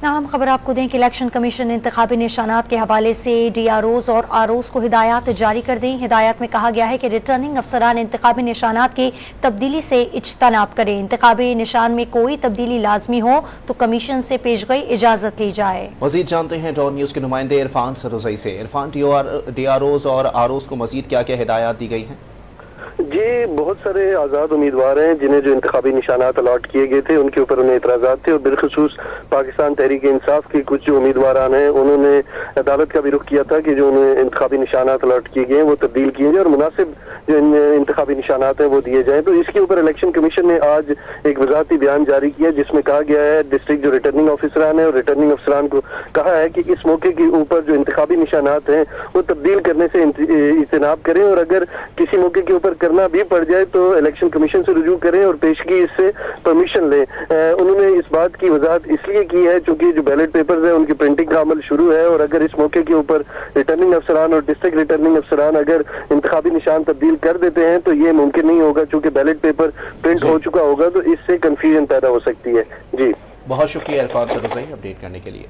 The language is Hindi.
अहम खबर आपको दें कि इलेक्शन कमीशन ने इंतखाबी निशानात के हवाले से DROs और ROs को हिदायत जारी कर दी। हिदायत में कहा गया है कि रिटर्निंग अफसरान इंतखाबी निशानात की तब्दीली से इज्तनाब करें। इंतखाबी निशान में कोई तब्दीली लाजमी हो तो कमीशन से पेश गई इजाजत ली जाए। मजीद जानते हैं डॉन न्यूज के नुमाइंदे इरफान सरजई से। इरफान, DROs और ROs को मजीद क्या क्या हिदायत दी गई हैं? जी, बहुत सारे आज़ाद उम्मीदवार हैं जिन्हें जो इंतखाबी निशानात अलॉट किए गए थे उनके ऊपर उन्हें इतराज़ात थे और बिलखसूस पाकिस्तान तहरीक इंसाफ के कुछ जो उम्मीदवार हैं उन्होंने अदालत का भी रुख किया था कि जो उन्हें इंतखाबी निशानात अलॉट किए गए हैं वो तब्दील किए जाए और मुनासिब जो इंतखाबी निशानात हैं वो दिए जाएं। तो इसके ऊपर इलेक्शन कमीशन ने आज एक वजारती बयान जारी किया जिसमें कहा गया है डिस्ट्रिक्ट जो रिटर्निंग ऑफिसरान है और रिटर्निंग अफसरान को कहा है कि इस मौके के ऊपर जो इंतखाबी निशानात हैं वो तब्दील करने से इज्तनाब करें और अगर किसी मौके के ऊपर करना भी पड़ जाए तो इलेक्शन कमीशन से रुजू करें और पेशगी इससे परमिशन लें। उन्होंने इस बात की वजाहत इसलिए की है क्योंकि जो बैलेट पेपर्स है उनकी प्रिंटिंग का अमल शुरू है और अगर इस मौके के ऊपर रिटर्निंग अफसरान और डिस्ट्रिक्ट रिटर्निंग अफसरान अगर इंतखाबी निशान तब्दील कर देते हैं तो ये मुमकिन नहीं होगा क्योंकि बैलेट पेपर प्रिंट हो चुका होगा, तो इससे कंफ्यूजन पैदा हो सकती है। जी, बहुत शुक्रिया इरफान सरजई अपडेट करने के लिए।